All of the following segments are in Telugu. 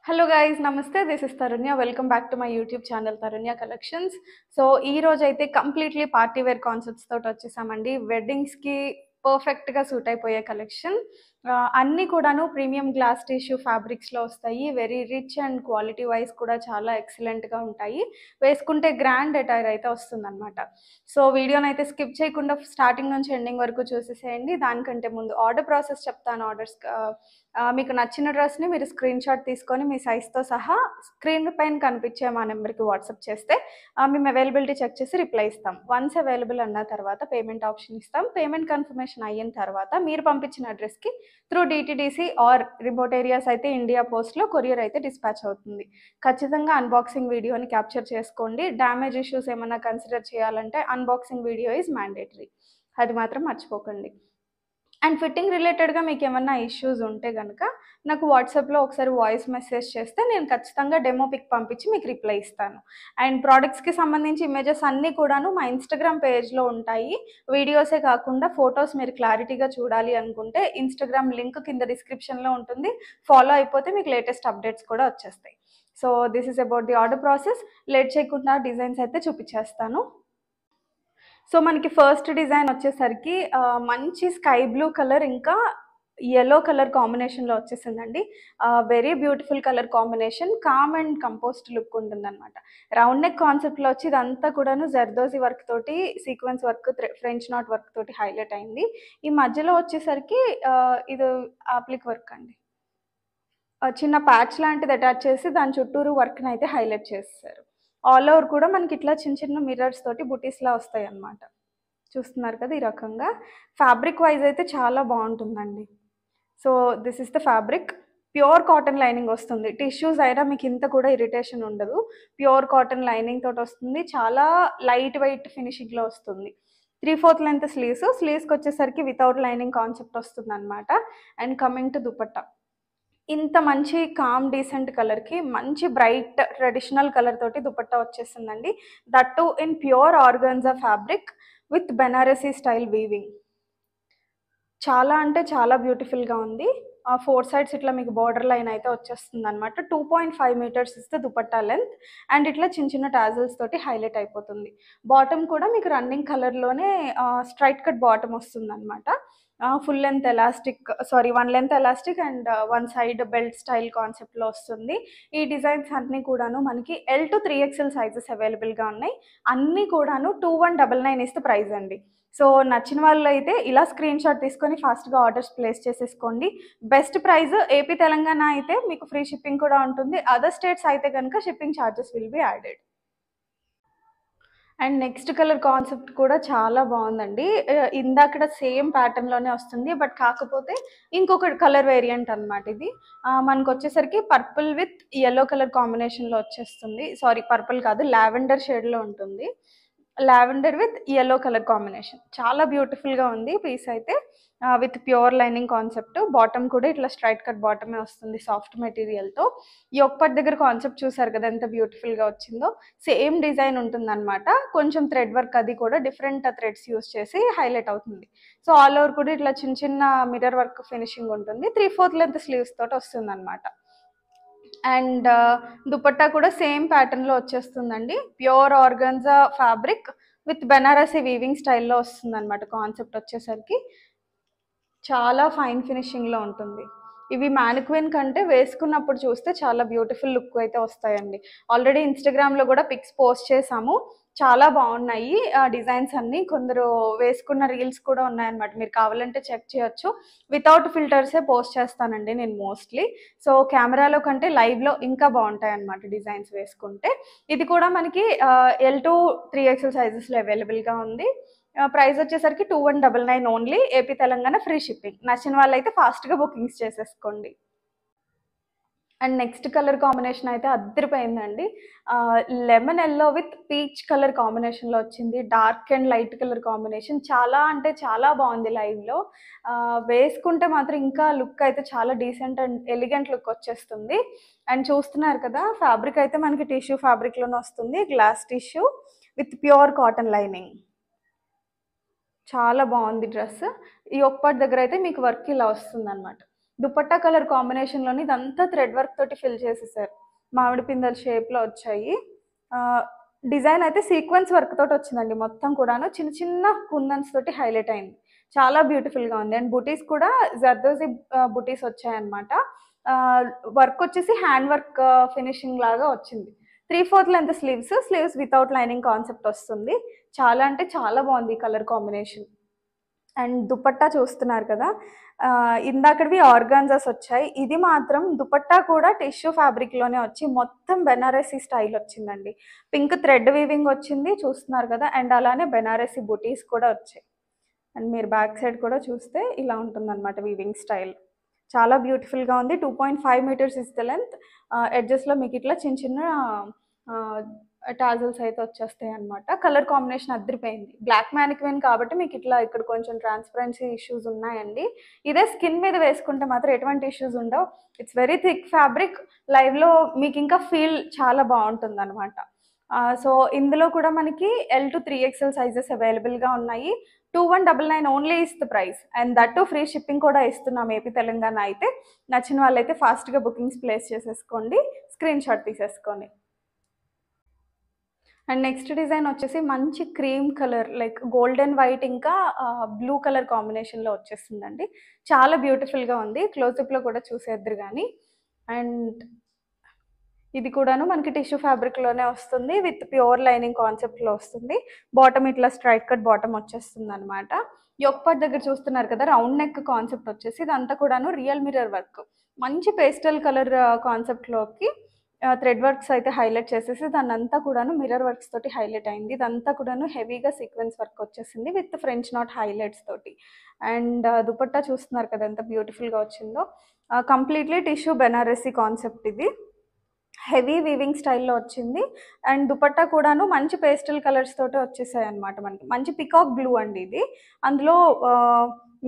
Hello guys, namaste. This is Tarunya. Welcome back to my YouTube channel Tarunya Collections. So ee roju aithe completely party wear concepts tho vachchesamandi. Weddings ki perfect ga suit అయిపోయే కలెక్షన్. అన్నీ కూడాను ప్రీమియం గ్లాస్ టిష్యూ ఫ్యాబ్రిక్స్లో వస్తాయి. Very rich and quality wise కూడా చాలా ఎక్సలెంట్గా ఉంటాయి. వేసుకుంటే గ్రాండ్ అటైర్ అయితే వస్తుందన్నమాట. సో వీడియోని అయితే స్కిప్ చేయకుండా స్టార్టింగ్ నుంచి ఎండింగ్ వరకు చూసేసేయండి. దానికంటే ముందు ఆర్డర్ ప్రాసెస్ చెప్తాను. మీకు నచ్చిన డ్రెస్ని మీరు స్క్రీన్ షాట్ తీసుకొని మీ సైజ్తో సహా స్క్రీన్ పైన కనిపించే మా నెంబర్కి వాట్సాప్ చేస్తే మేము అవైలబిలిటీ చెక్ చేసి రిప్లై ఇస్తాం. వన్స్ అవైలబుల్ అన్న తర్వాత పేమెంట్ ఆప్షన్ ఇస్తాం. పేమెంట్ కన్ఫర్మేషన్ అయిన తర్వాత మీరు పంపించిన అడ్రస్కి through DTDC are remote areas అయితే ఇండియా పోస్ట్లో కొరియర్ అయితే డిస్పాచ్ అవుతుంది. ఖచ్చితంగా అన్బాక్సింగ్ వీడియోని క్యాప్చర్ చేసుకోండి. డ్యామేజ్ ఇష్యూస్ ఏమైనా కన్సిడర్ చేయాలంటే అన్బాక్సింగ్ వీడియో ఈజ్ మ్యాండేటరీ. అది మాత్రం మర్చిపోకండి. అండ్ ఫిట్టింగ్ రిలేటెడ్గా మీకు ఏమన్నా ఇష్యూస్ ఉంటే కనుక నాకు వాట్సాప్లో ఒకసారి వాయిస్ మెసేజ్ చేస్తే నేను ఖచ్చితంగా డెమో పిక్ పంపించి మీకు రిప్లై ఇస్తాను. అండ్ ప్రోడక్ట్స్కి సంబంధించి ఇమేజెస్ అన్నీ కూడాను మా ఇన్స్టాగ్రామ్ పేజ్లో ఉంటాయి. వీడియోసే కాకుండా ఫొటోస్ మీరు క్లారిటీగా చూడాలి అనుకుంటే ఇన్స్టాగ్రామ్ లింక్ కింద డిస్క్రిప్షన్లో ఉంటుంది. ఫాలో అయిపోతే మీకు లేటెస్ట్ అప్డేట్స్ కూడా వచ్చేస్తాయి. So this is about the order process. Late చేయకుండా డిజైన్స్ అయితే చూపించేస్తాను. సో మనకి ఫస్ట్ డిజైన్ వచ్చేసరికి మంచి స్కై బ్లూ కలర్ ఇంకా యెల్లో కలర్ కాంబినేషన్లో వచ్చేసిందండి. Very beautiful colour combination. Calm and composed look ఉంటుందన్నమాట. రౌండ్ నెక్ కాన్సెప్ట్లో వచ్చి ఇదంతా కూడాను జర్దోజీ వర్క్ తోటి sequence work French knot work తోటి హైలైట్ అయింది. ఈ మధ్యలో వచ్చేసరికి ఇది ఆప్లిక్ వర్క్ అండి. చిన్న ప్యాచ్ లాంటిది అటాచ్ చేసి దాని చుట్టూరు వర్క్ని అయితే హైలైట్ చేస్తారు. ఆల్ ఓవర్ కూడా మనకి ఇట్లా చిన్న చిన్న మిర్రర్స్ తోటి బుటీస్లా వస్తాయి అన్నమాట. చూస్తున్నారు కదా ఈ రకంగా. ఫ్యాబ్రిక్ వైజ్ అయితే చాలా బాగుంటుందండి. So this is the fabric. Pure cotton lining వస్తుంది. టిష్యూస్ అయినా మీకు ఇంత కూడా ఇరిటేషన్ ఉండదు. ప్యూర్ కాటన్ లైనింగ్ తోటి వస్తుంది. చాలా లైట్ వెయిట్ ఫినిషింగ్లో వస్తుంది. 3/4 లెంత్ స్లీవ్స్కి వచ్చేసరికి వితౌట్ లైనింగ్ కాన్సెప్ట్ వస్తుంది అనమాట. అండ్ కమింగ్ టు దుపట్టా, ఇంత మంచి కామ్ డీసెంట్ కలర్కి మంచి బ్రైట్ ట్రెడిషనల్ కలర్ తోటి దుపట్టా వచ్చేసిందండి. That to in pure organza fabric with Banarasi style weaving. చాలా అంటే చాలా బ్యూటిఫుల్గా ఉంది. 4 సైడ్స్ ఇట్లా మీకు బార్డర్ లైన్ అయితే వచ్చేస్తుంది అనమాట. 2.5 మీటర్స్ ఇస్తే దుపట్టా లెంత్. అండ్ ఇట్లా చిన్న చిన్న టాజిల్స్ తోటి హైలైట్ అయిపోతుంది. బాటమ్ కూడా మీకు రన్నింగ్ కలర్లోనే స్ట్రైట్ కట్ బాటమ్ వస్తుంది అనమాట. Full length elastic 1 length elastic and 1 side belt style కాన్సెప్ట్లో వస్తుంది. ఈ డిజైన్స్ అన్నీ కూడాను మనకి L to 3XL సైజెస్ అవైలబుల్గా ఉన్నాయి. అన్నీ కూడాను 2199 ఇస్తే ప్రైస్ అండి. సో నచ్చిన వాళ్ళు అయితే ఇలా స్క్రీన్ షాట్ తీసుకొని ఫాస్ట్గా ఆర్డర్స్ ప్లేస్ చేసేసుకోండి. బెస్ట్ ప్రైస్ ఏపీ తెలంగాణ అయితే మీకు ఫ్రీ షిప్పింగ్ కూడా ఉంటుంది. అదర్ స్టేట్స్ అయితే కనుక shipping charges will be added. And next colour concept కూడా చాలా బాగుందండి. ఇందాకడ సేమ్ ప్యాటర్న్లోనే వస్తుంది. బట్ కాకపోతే ఇంకొక కలర్ వేరియంట్ అనమాట ఇది. మనకు వచ్చేసరికి పర్పుల్ విత్ యెల్లో కలర్ కాంబినేషన్లో వచ్చేస్తుంది. పర్పుల్ కాదు, లావెండర్ షేడ్లో ఉంటుంది. Lavender with yellow colour combination చాలా బ్యూటిఫుల్గా ఉంది పీస్ అయితే. With pure lining concept. Bottom కూడా ఇట్లా స్ట్రైట్ కట్ బాటమే వస్తుంది సాఫ్ట్ మెటీరియల్తో. ఈ ఒక్కటి దగ్గర కాన్సెప్ట్ చూసారు కదా ఎంత బ్యూటిఫుల్గా వచ్చిందో. సేమ్ డిజైన్ ఉంటుందన్నమాట. కొంచెం థ్రెడ్ వర్క్ అది కూడా డిఫరెంట్ థ్రెడ్స్ యూస్ చేసి హైలైట్ అవుతుంది. సో ఆల్ ఓవర్ కూడా ఇట్లా చిన్న చిన్న మిర్రర్ వర్క్ ఫినిషింగ్ ఉంటుంది. 3/4 లెంత్ స్లీవ్స్ తోటి వస్తుంది అనమాట. అండ్ దుపట్టా కూడా సేమ్ ప్యాటర్న్లో వచ్చేస్తుందండి. Pure organza fabric with Banarasi weaving స్టైల్లో వస్తుంది అనమాట. కాన్సెప్ట్ వచ్చేసరికి చాలా ఫైన్ ఫినిషింగ్లో ఉంటుంది. ఇవి మ్యానిక్విన్ కంటే వేసుకున్నప్పుడు చూస్తే చాలా బ్యూటిఫుల్ లుక్ అయితే వస్తాయండి. ఆల్రెడీ ఇన్స్టాగ్రామ్లో కూడా పిక్స్ పోస్ట్ చేసాము. చాలా బాగున్నాయి డిజైన్స్ అన్నీ. కొందరు వేసుకున్న రీల్స్ కూడా ఉన్నాయన్నమాట. మీరు కావాలంటే చెక్ చేయొచ్చు. వితౌట్ ఫిల్టర్సే పోస్ట్ చేస్తానండి నేను మోస్ట్లీ. సో కెమెరాలో కంటే లైవ్లో ఇంకా బాగుంటాయి అన్నమాట డిజైన్స్ వేసుకుంటే. ఇది కూడా మనకి L to 3XL సైజెస్లో అవైలబుల్గా ఉంది. ప్రైస్ వచ్చేసరికి 2199 only. AP Telangana free shipping. నచ్చిన వాళ్ళైతే ఫాస్ట్గా బుకింగ్స్ చేసేసుకోండి. అండ్ నెక్స్ట్ కలర్ కాంబినేషన్ అయితే అద్దరిపోయిందండి. Lemon yellow with peach colour కాంబినేషన్లో వచ్చింది. Dark and light colour combination చాలా అంటే చాలా బాగుంది లైవ్లో. వేసుకుంటే మాత్రం ఇంకా లుక్ అయితే చాలా డీసెంట్ అండ్ ఎలిగెంట్ లుక్ వచ్చేస్తుంది. అండ్ చూస్తున్నారు కదా ఫ్యాబ్రిక్ అయితే మనకి టిష్యూ ఫ్యాబ్రిక్లోనే వస్తుంది. Glass tissue with pure cotton lining. చాలా బాగుంది డ్రెస్. ఈ ఒక్కటి దగ్గర అయితే మీకు వర్క్ ఇలా వస్తుంది అనమాట. దుపట్టా కలర్ కాంబినేషన్లోని ఇదంతా థ్రెడ్ వర్క్ తోటి ఫిల్ చేసేసారు. మామిడి పిందెల షేప్లో వచ్చాయి. డిజైన్ అయితే సీక్వెన్స్ వర్క్ తోటి వచ్చిందండి. మొత్తం కూడాను చిన్న చిన్న కుందన్స్ తోటి హైలైట్ అయింది. చాలా బ్యూటిఫుల్గా ఉంది. అండ్ బుటీస్ కూడా జర్దోజీ బుటీస్ వచ్చాయన్నమాట. వర్క్ వచ్చేసి హ్యాండ్ వర్క్ ఫినిషింగ్ లాగా వచ్చింది. 3/4 length sleeves without lining concept వస్తుంది. చాలా అంటే చాలా బాగుంది ఈ కలర్ కాంబినేషన్. అండ్ దుపట్టా చూస్తున్నారు కదా, ఇందాకటివి ఆర్గాన్జాస్ వచ్చాయి. ఇది మాత్రం దుపట్టా కూడా టిష్యూ ఫ్యాబ్రిక్లోనే వచ్చి మొత్తం బెనారసీ స్టైల్ వచ్చిందండి. పింక్ థ్రెడ్ వీవింగ్ వచ్చింది చూస్తున్నారు కదా, అండ్ అలానే బెనారసీ బుటీస్ కూడా వచ్చాయి. అండ్ మీరు బ్యాక్ సైడ్ కూడా చూస్తే ఇలా ఉంటుందన్నమాట వీవింగ్ స్టైల్. చాలా బ్యూటిఫుల్గా ఉంది. 2.5 మీటర్స్ ఇస్ ద లెంత్. ఎడ్జెస్లో మీకు ఇట్లా చిన్న చిన్న టాజల్స్ అయితే వచ్చేస్తాయి అనమాట. కలర్ కాంబినేషన్ అదిరిపోయింది. బ్లాక్ మ్యానిక్విన్ కాబట్టి మీకు ఇట్లా ఇక్కడ కొంచెం ట్రాన్స్పరెన్సీ ఇష్యూస్ ఉన్నాయండి. ఇదే స్కిన్ మీద వేసుకుంటే మాత్రం ఎటువంటి ఇష్యూస్ ఉండవు. It's very thick fabric. లైవ్లో మీకు ఇంకా ఫీల్ చాలా బాగుంటుంది అనమాట. సో ఇందులో కూడా మనకి L to 3XL సైజెస్ అవైలబుల్గా ఉన్నాయి. 2199 only is the price. And that free shipping కూడా ఇస్తున్నాం ఏపీ తెలంగాణ అయితే. నచ్చిన వాళ్ళైతే ఫాస్ట్గా బుకింగ్స్ ప్లేస్ చేసేసుకోండి, స్క్రీన్ షాట్ తీసేసుకోండి. అండ్ నెక్స్ట్ డిజైన్ వచ్చేసి మంచి cream colour, like golden white ఇంకా బ్లూ కలర్ కాంబినేషన్లో వచ్చేస్తుందండి. చాలా బ్యూటిఫుల్గా ఉంది. క్లోజప్లో కూడా చూసేద్దరు కానీ. అండ్ ఇది కూడాను మనకి టిష్యూ ఫ్యాబ్రిక్లోనే వస్తుంది, విత్ ప్యూర్ లైనింగ్ కాన్సెప్ట్లో వస్తుంది. బాటమ్ ఇట్లా స్ట్రైట్ కట్ బాటమ్ వచ్చేస్తుంది అనమాట. యోక్ పార్ట్ దగ్గర చూస్తున్నారు కదా, రౌండ్ నెక్ కాన్సెప్ట్ వచ్చేసి ఇదంతా కూడాను రియల్ మిర్రర్ వర్క్. మంచి పేస్టల్ కలర్ కాన్సెప్ట్లోకి థ్రెడ్ వర్క్స్ అయితే హైలైట్ చేసేసి దాన్ని అంతా కూడాను మిర్రర్ వర్క్స్ తోటి హైలైట్ అయింది. ఇదంతా కూడాను హెవీగా సీక్వెన్స్ వర్క్ వచ్చేసింది విత్ ఫ్రెంచ్ నాట్ హైలైట్స్ తోటి. అండ్ దుపట్టా చూస్తున్నారు కదా ఎంత బ్యూటిఫుల్గా వచ్చిందో. కంప్లీట్లీ టిష్యూ బెనారసీ కాన్సెప్ట్ ఇది. హెవీ వీవింగ్ స్టైల్లో వచ్చింది. అండ్ దుపట్టా కూడాను మంచి పేస్టల్ కలర్స్ తోటి వచ్చేసాయి అనమాట. మనకి మంచి పికాక్ బ్లూ అండి ఇది. అందులో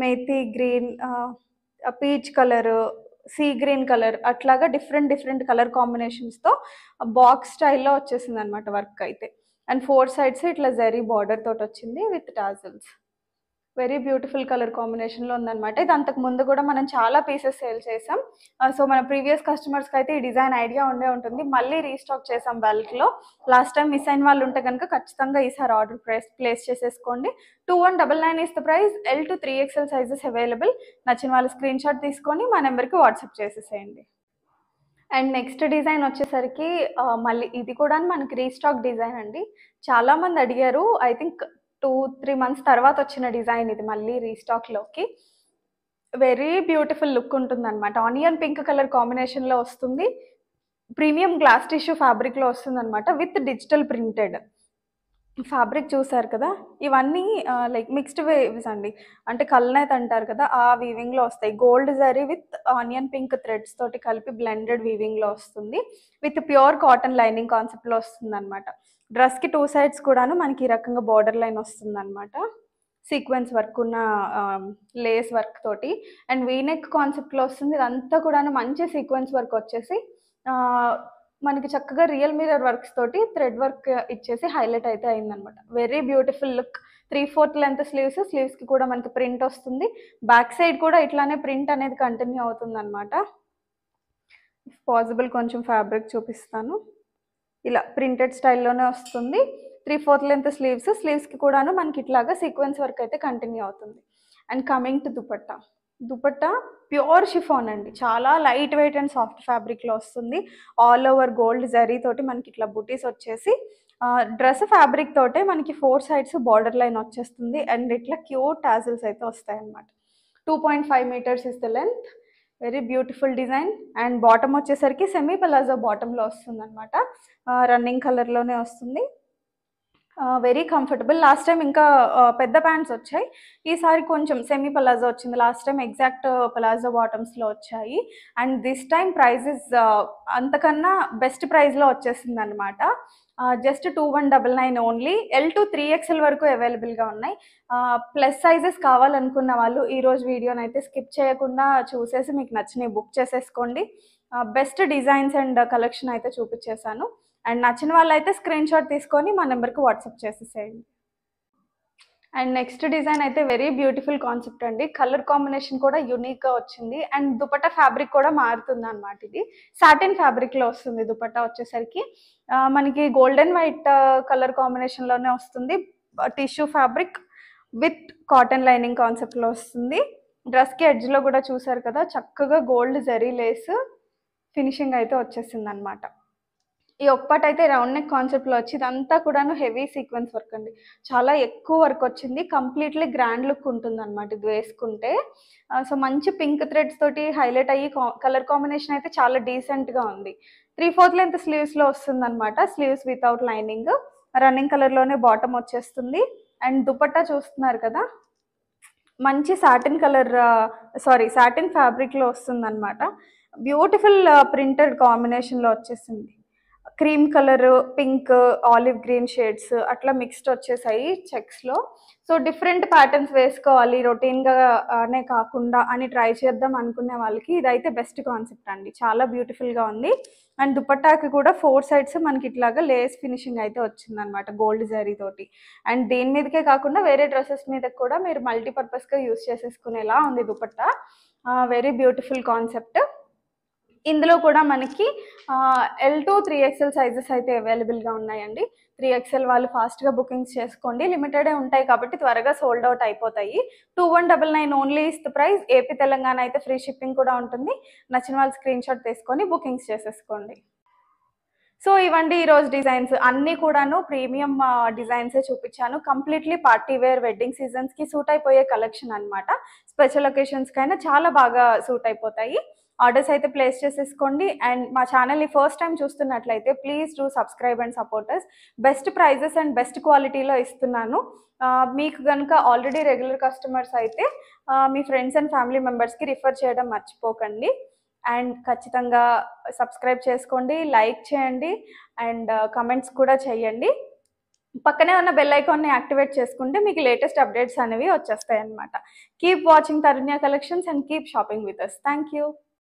methi green, peach colour, sea green colour అట్లాగా డిఫరెంట్ కలర్ కాంబినేషన్స్తో బాక్స్ స్టైల్లో వచ్చేసింది అనమాట వర్క్ అయితే. అండ్ 4 సైడ్స్ ఇట్లా జరీ బార్డర్ తోటి వచ్చింది with tassels. Very beautiful colour కాంబినేషన్లో ఉందన్నమాట. ఇది అంతకు ముందు కూడా మనం చాలా పీసెస్ సేల్ చేసాం. సో మన ప్రీవియస్ కస్టమర్స్కి అయితే ఈ డిజైన్ ఐడియా ఉండే ఉంటుంది. మళ్ళీ రీస్టాక్ చేసాం బల్క్లో. లాస్ట్ టైం మిస్ అయిన వాళ్ళు ఉంటే కనుక ఖచ్చితంగా ఈసారి ఆర్డర్ ప్లేస్ చేసేసుకోండి. 2199 is the price. L to 3XL sizes available. నచ్చిన వాళ్ళు స్క్రీన్ షాట్ తీసుకొని మా నెంబర్కి వాట్సాప్ చేసేసేయండి. అండ్ నెక్స్ట్ డిజైన్ వచ్చేసరికి మళ్ళీ ఇది కూడా మనకి రీస్టాక్ డిజైన్ అండి. చాలామంది అడిగారు. ఐ థింక్ 2-3 మంత్స్ తర్వాత వచ్చిన డిజైన్ ఇది మళ్ళీ రీస్టాక్లోకి. వెరీ బ్యూటిఫుల్ లుక్ ఉంటుందన్నమాట. ఆనియన్ పింక్ కలర్ కాంబినేషన్లో వస్తుంది. ప్రీమియం గ్లాస్ టిష్యూ ఫ్యాబ్రిక్లో వస్తుంది అనమాట విత్ డిజిటల్ ప్రింటెడ్. ఫ్యాబ్రిక్ చూసారు కదా, ఇవన్నీ లైక్ మిక్స్డ్ వేవ్స్ అండి. అంటే కల్నేత్ అంటారు కదా, ఆ వీవింగ్లో వస్తాయి. Gold zari with onion pink threads తోటి కలిపి బ్లెండెడ్ వీవింగ్లో వస్తుంది. విత్ ప్యూర్ కాటన్ లైనింగ్ కాన్సెప్ట్లో వస్తుంది అనమాట. డ్రెస్కి 2 సైడ్స్ కూడాను మనకి ఈ రకంగా బార్డర్ లైన్ వస్తుంది అనమాట. సీక్వెన్స్ వర్క్ ఉన్న లేస్ వర్క్ తోటి. అండ్ వీనెక్ కాన్సెప్ట్లో వస్తుంది. ఇదంతా కూడాను మంచి సీక్వెన్స్ వర్క్ వచ్చేసి మనకి చక్కగా రియల్ మిర్రర్ వర్క్స్ తోటి థ్రెడ్ వర్క్ ఇచ్చేసి హైలైట్ అయితే అయిందనమాట. Very beautiful look. 3/4 లెంత్ స్లీవ్స్కి కూడా మనకి ప్రింట్ వస్తుంది. బ్యాక్ సైడ్ కూడా ఇట్లానే ప్రింట్ అనేది కంటిన్యూ అవుతుంది అనమాట. పాసిబుల్ కొంచెం ఫ్యాబ్రిక్ చూపిస్తాను. ఇలా ప్రింటెడ్ స్టైల్లోనే వస్తుంది. 3/4 లెంత్ స్లీవ్స్కి కూడాను మనకి ఇట్లాగా సీక్వెన్స్ వర్క్ అయితే కంటిన్యూ అవుతుంది. And coming to dupatta pure chiffon అండి. చాలా లైట్ వెయిట్ అండ్ సాఫ్ట్ ఫ్యాబ్రిక్లో వస్తుంది. ఆల్ ఓవర్ గోల్డ్ జరీ తోటి మనకి ఇట్లా బుటీస్ వచ్చేసి డ్రెస్ ఫ్యాబ్రిక్ తోటే మనకి 4 సైడ్స్ బార్డర్ లైన్ వచ్చేస్తుంది. అండ్ ఇట్లా క్యూట్ టాజిల్స్ అయితే వస్తాయి అన్నమాట. 2.5 metres is the length. Very beautiful design. And bottom వచ్చేసరికి సెమీ పలాజో బాటంలో వస్తుంది అనమాట. రన్నింగ్ కలర్లోనే వస్తుంది. Very comfortable. లాస్ట్ టైం ఇంకా పెద్ద ప్యాంట్స్ వచ్చాయి, ఈసారి కొంచెం సెమీ పలాజో వచ్చింది. లాస్ట్ టైం ఎగ్జాక్ట్ పలాజో బాటమ్స్లో వచ్చాయి. అండ్ దిస్ టైం ప్రైజెస్ అంతకన్నా బెస్ట్ ప్రైస్లో వచ్చేసింది అనమాట. Just 2199 only. L to 3XL వరకు అవైలబుల్గా ఉన్నాయి. ప్లస్ సైజెస్ కావాలనుకున్న వాళ్ళు ఈరోజు వీడియోని అయితే స్కిప్ చేయకుండా చూసేసి మీకు నచ్చినవి బుక్ చేసేసుకోండి. బెస్ట్ డిజైన్స్ అండ్ కలెక్షన్ అయితే చూపించేశాను. అండ్ నచ్చిన వాళ్ళు అయితే స్క్రీన్ షాట్ తీసుకొని మా నెంబర్కి వాట్సాప్ చేసేసేయండి. అండ్ నెక్స్ట్ డిజైన్ అయితే వెరీ బ్యూటిఫుల్ కాన్సెప్ట్ అండి. కలర్ కాంబినేషన్ కూడా యూనిక్గా వచ్చింది. అండ్ దుపట్టా ఫ్యాబ్రిక్ కూడా మారుతుంది అనమాట. ఇది సాటిన్ ఫ్యాబ్రిక్లో వస్తుంది దుపట్టా వచ్చేసరికి. మనకి గోల్డెన్ వైట్ కలర్ కాంబినేషన్లోనే వస్తుంది. Tissue fabric with cotton lining కాన్సెప్ట్లో వస్తుంది. డ్రెస్కి ఎడ్జ్లో కూడా చూసారు కదా, చక్కగా గోల్డ్ జరీ లేస్ ఫినిషింగ్ అయితే వచ్చేసింది అనమాట. ఈ ఒక్కటైతే రౌండ్ నెక్ కాన్సెప్ట్లో వచ్చి ఇదంతా కూడాను హెవీ సీక్వెన్స్ వర్క్ అండి. చాలా ఎక్కువ వర్క్ వచ్చింది. కంప్లీట్లీ గ్రాండ్ లుక్ ఉంటుంది అనమాట ఇది వేసుకుంటే. సో మంచి పింక్ థ్రెడ్స్ తోటి హైలైట్ అయ్యి కలర్ కాంబినేషన్ అయితే చాలా డీసెంట్గా ఉంది. 3/4 లెంత్ స్లీవ్స్లో వస్తుంది అనమాట. స్లీవ్స్ వితౌట్ లైనింగ్, రన్నింగ్ కలర్లోనే బాటమ్ వచ్చేస్తుంది. అండ్ దుపట్టా చూస్తున్నారు కదా, మంచి సాటిన్ కలర్ సాటిన్ ఫ్యాబ్రిక్లో వస్తుంది అనమాట. బ్యూటిఫుల్ ప్రింటెడ్ కాంబినేషన్లో వచ్చేసింది. Cream colour, pink, olive green shades అట్లా మిక్స్డ్ వచ్చేసాయి చెక్స్లో. సో డిఫరెంట్ ప్యాటర్న్స్ వేసుకోవాలి రొటీన్గా అనే కాకుండా అని ట్రై చేద్దాం అనుకునే వాళ్ళకి ఇదైతే బెస్ట్ కాన్సెప్ట్ అండి. చాలా బ్యూటిఫుల్గా ఉంది. అండ్ దుపట్టాకి కూడా 4 సైడ్స్ మనకి ఇట్లాగా లేస్ ఫినిషింగ్ అయితే వచ్చింది అనమాట గోల్డ్ జరీ తోటి. అండ్ దేని మీదకే కాకుండా వేరే డ్రెస్సెస్ మీద కూడా మీరు మల్టీపర్పస్గా యూస్ చేసేసుకునేలా ఉంది దుపట్టా. Very beautiful concept. ఇందులో కూడా మనకి L to 3XL సైజెస్ అయితే అవైలబుల్గా ఉన్నాయండి. 3XL వాళ్ళు ఫాస్ట్గా బుకింగ్స్ చేసుకోండి. లిమిటెడే ఉంటాయి కాబట్టి త్వరగా సోల్డ్ అవుట్ అయిపోతాయి. 2199 only is the price. AP Telangana అయితే ఫ్రీ షిప్పింగ్ కూడా ఉంటుంది. నచ్చిన వాళ్ళు స్క్రీన్ షాట్ తీసుకొని బుకింగ్స్ చేసేసుకోండి. సో ఇవండి ఈరోజు డిజైన్స్ అన్నీ కూడాను ప్రీమియం డిజైన్సే చూపించాను. కంప్లీట్లీ పార్టీ వేర్ వెడ్డింగ్ సీజన్స్కి సూట్ అయిపోయే కలెక్షన్ అనమాట. స్పెషల్ ఒకేషన్స్కైనా చాలా బాగా సూట్ అయిపోతాయి. ఆర్డర్స్ అయితే ప్లేస్ చేసేసుకోండి. అండ్ మా ఛానల్ని ఫస్ట్ టైం చూస్తున్నట్లయితే please do subscribe and supporters. Best prices and best క్వాలిటీలో ఇస్తున్నాను. మీకు కనుక ఆల్రెడీ రెగ్యులర్ కస్టమర్స్ అయితే మీ ఫ్రెండ్స్ అండ్ ఫ్యామిలీ మెంబర్స్కి రిఫర్ చేయడం మర్చిపోకండి. అండ్ ఖచ్చితంగా సబ్స్క్రైబ్ చేసుకోండి, లైక్ చేయండి అండ్ కమెంట్స్ కూడా చేయండి. పక్కనే ఉన్న బెల్ ఐకాన్ని యాక్టివేట్ చేసుకుంటే మీకు లేటెస్ట్ అప్డేట్స్ అనేవి వచ్చేస్తాయి అన్నమాట. Keep watching Tarunya collections and keep shopping with us. Thank you.